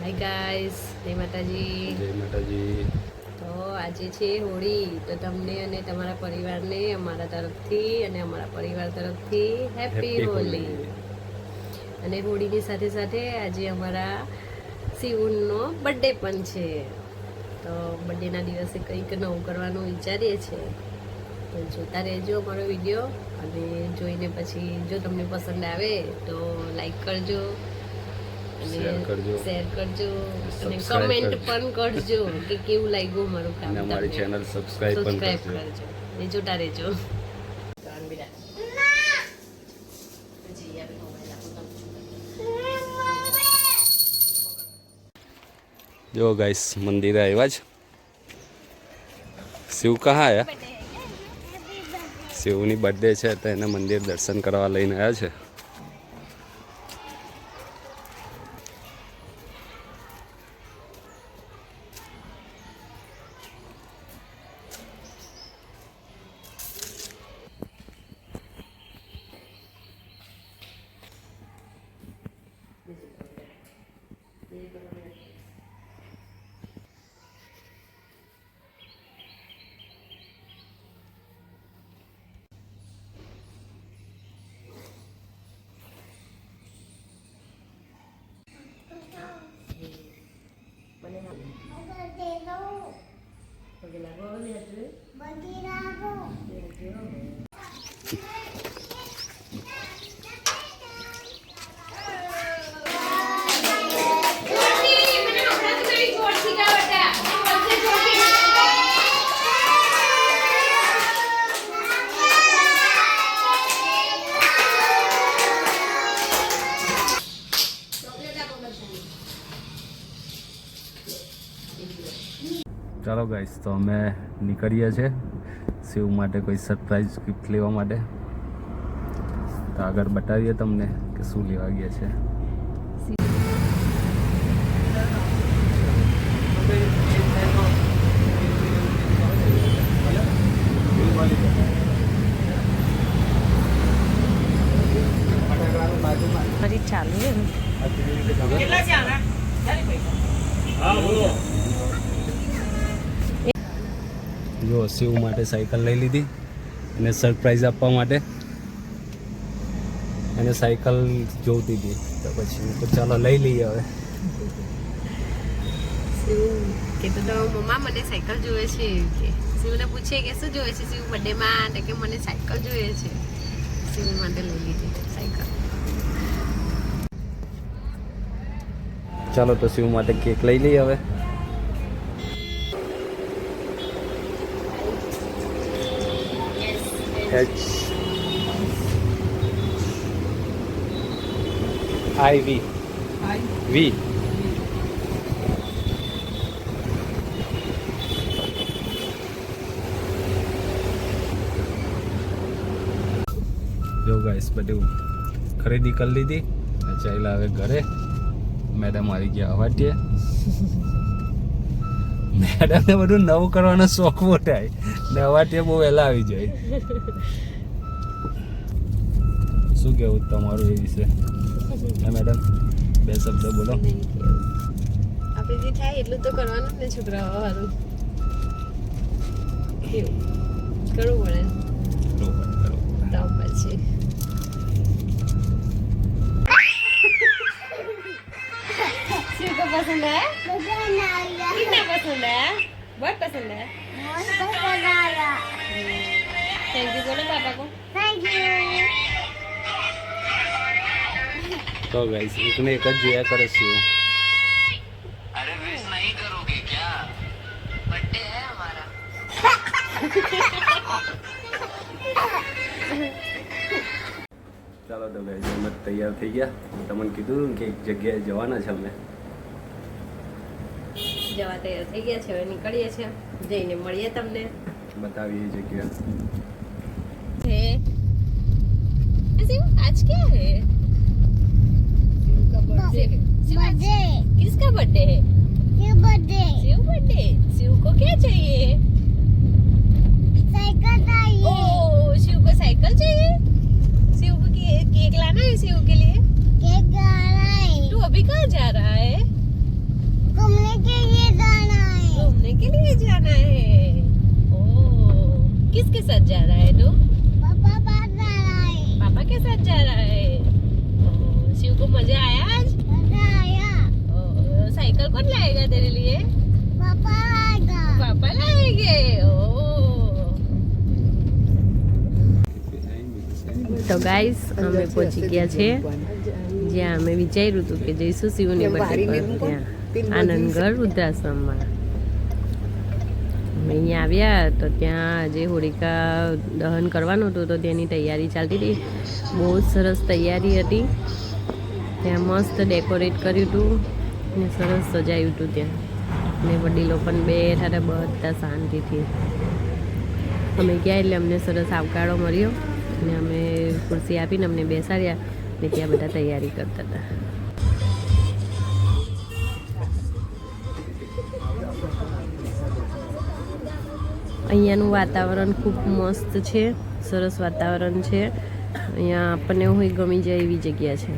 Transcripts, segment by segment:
Hi guys, જય માતાજી. જય માતાજી. તો આજે છે હોળી, તો તમને અને તમારા પરિવારને અમારા તરફથી અને અમારા પરિવાર તરફથી હેપી હોળી. અને હોળીની સાથે સાથે આજે અમારા શિવનો બર્થડે પણ છે. તો બર્થડેના દિવસે કંઈક નવું કરવાનું વિચારીએ છીએ. તો જોતા રહેજો અમારો વિડીયો, અને જોઈને પછી જો તમને પસંદ આવે તો લાઈક કરજો, શેર કરજો, અને કમેન્ટ પણ કરજો કે કેવું લાગ્યું અમારું કામ. અને અમારી ચેનલ સબસ્ક્રાઇબ પણ કરજો. ને જોતા રહેજો. જો ગાઈસ મંદિર આવ્યા છે. શિવ કહા આયા? શિવની બર્થડે છે તો એને મંદિર દર્શન કરવા લઈને આવ્યા છે. ચાલો ગાઈસ, તો અમે નીકળીએ છીએ શિવ માટે કોઈ સરપ્રાઈઝ ગિફ્ટ લેવા માટે. તો આગળ બતાવીએ તમને કે શું લેવા ગયા છે. ફરી ચાલુ છે ને? જો શિવ માટે સાયકલ લઈ લીધી અને સરપ્રાઈઝ આપવા માટે. એને સાયકલ જોઈતી હતી તો પછી તો ચાલો લઈ લઈએ હવે. શિવ કહેતો તો મમ્મા મને સાયકલ જોઈએ છે એવું કે. શિવને પૂછે કે શું જોઈએ છે શિવ બર્થડેમાં, તો કે મને સાયકલ જોઈએ છે. શિવ માટે લઈ લીધી સાયકલ. ચાલો તો શિવ માટે કેક લઈ લઈએ હવે. HIV V જો ગાઈસ બધું ખરીદી કરી લીધી. ચાલ્યા હવે ઘરે. મેડમ આવી ગયા વાટીએ. મેડમને બધું નવું કરવાનો શોખ બહુ થાય ને વાટીએ બહુ વહેલા આવી જાય. શું કેવું તમારું એ વિશે? હા મેડમ, બે શબ્દ બોલો. આપણે જે થાય એટલું તો કરવાનું જ ને છોકરાઓ સારું. કેવું કરવું પડે તો પછી. शिव को पसंद है? कितना पसंद है? बहुत पसंद है. थैंक यू बोलो पापा को. તો ગાઈસ એકને એક જ જોયા કરે છે. अरे विश नहीं करोगे क्या? बर्थडे है हमारा. ચાલો તો ગાઈસ અમે તૈયાર થઈ ગયા. તમને કીધું કે એક જગ્યાએ જવાના છે અમે. જવા તૈયાર થઈ ગયા છે, હવે નીકળીએ છીએ. જઈને મળીએ તમને. બતાવીએ એ જગ્યા. शिव आज क्या है? शिव का बर्थडे. किसका बर्थडे है? शिव बर्थडे. शिव को क्या चाहिए? साइकिल चाहिए. ओ शिव को साइकिल चाहिए. शिव को केक लाना है. शिव के लिए केक लाना है. तू अभी कहाँ जा रहा है? घूमने के लिए जाना है। ओ किसके साथ जा रहा है तू? पापा के साथ जा रहा है। ओ, शिव को मजा आया आज? ओ, साइकिल कौन लाएगा तेरे लिए? पापा लाएंगे। ओ તો ગાઈસ અમે પહોંચી ગયા છે જ્યાં અમે વિચાર્યું હતું કે જઈશું શિવની બર્થડે પર ત્યાં આનંદગઢ વૃદ્ધાશ્રમમાં. અમે અહીંયા આવ્યા તો ત્યાં જે હોલિકા દહન કરવાનું હતું તો તેની તૈયારી ચાલતી હતી. બહુ જ સરસ તૈયારી હતી. ત્યાં મસ્ત ડેકોરેટ કર્યું હતું ને સરસ સજાયું હતું ત્યાં. ને વડીલો પણ બેઠા હતા બધા શાંતિથી. અમે ગયા એટલે અમને સરસ આવકારો મળ્યો ને અમે ખુરશી આપીને અમને બેસાડ્યા ને ત્યાં બધા તૈયારી કરતા હતા. અહીંયાનું વાતાવરણ ખૂબ મસ્ત છે, સરસ વાતાવરણ છે. અહીંયા આપણને હોય ગમી જાય એવી જગ્યા છે.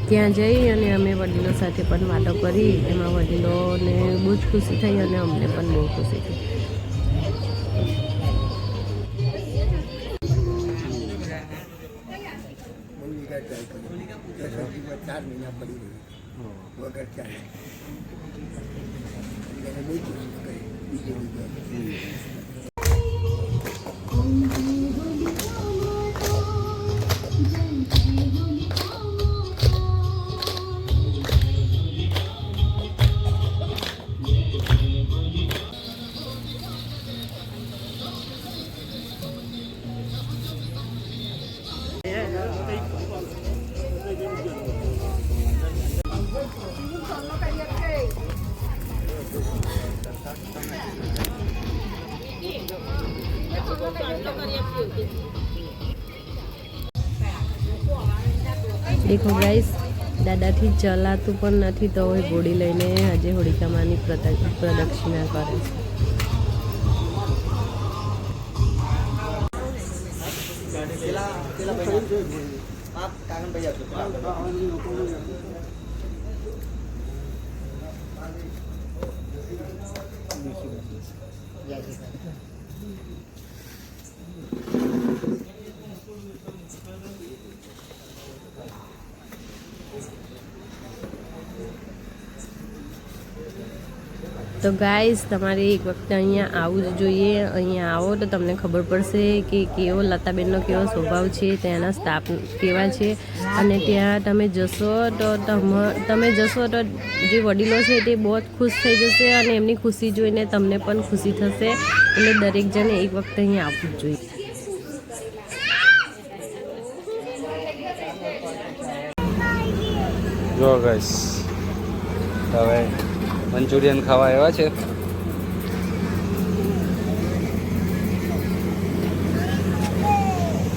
ત્યાં જઈ અને અમે વડીલો સાથે પણ વાતો કરી. એમાં વડીલોને બહુ જ ખુશી થઈ અને અમને પણ બહુ ખુશી થઈ. દેખો ગાઈસ, દાદાથી ચલાતું પણ નથી તો હવે ઘોડી લઈને આજે હોળિકામાની પ્રદક્ષિણા કરે છે. તો ગાઈસ, તમારે એક વખત અહીંયા આવવું જ જોઈએ. અહીંયા આવો તો તમને ખબર પડશે કે કેવો લતાબેનનો કેવો સ્વભાવ છે, ત્યાંના સ્ટાફ કેવા છે. અને ત્યાં તમે જશો તો જે વડીલો છે તે બહુ જ ખુશ થઈ જશે અને એમની ખુશી જોઈને તમને પણ ખુશી થશે. એટલે દરેક જણે એક વખત અહીંયા આવવું જ જોઈએ. જો ગાઈસ, હવે મંચુરિયન ખાવા આવ્યા છે.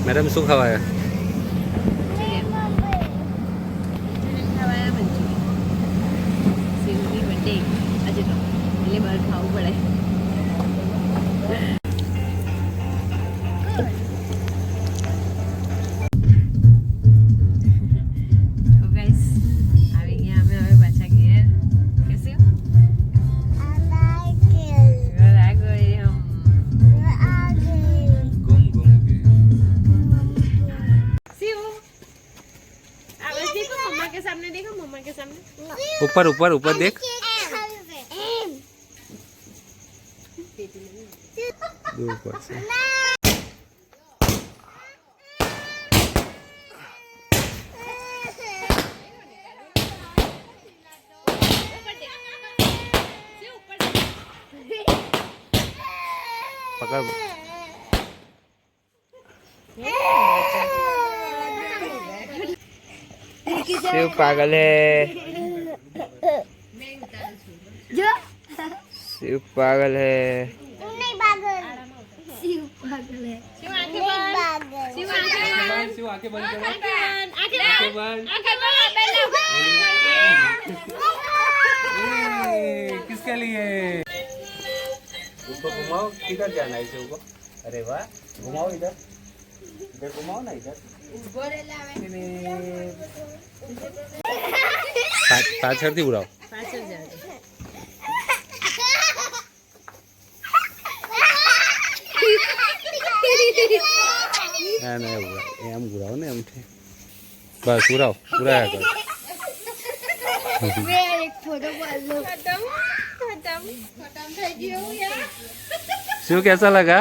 મેડમ શું ખાવા આવ્યા? શિવની બર્થડે આજે તો એટલે બહાર ખાવું પડે. ऊपर ऊपर ऊपर देख. दो ऊपर से. पकड़. शिव पागल है. शिव पागल है. नहीं पागल. शिव पागल है. शिव आंखें बंद. शिव आंखें बंद करो. आंखें बंद. किसके लिए? उसको घुमाओ. किधर जाना है शिव को? अरे वाह घुमाओ इधर इधर घुमाओ ना इधर પાછળથી ઉડાવો પાછળ જાજો ના ના એમ ઉડાવો ને એમથી બસ ઉડાવો ઉડાયા કરો શું कैसा लगा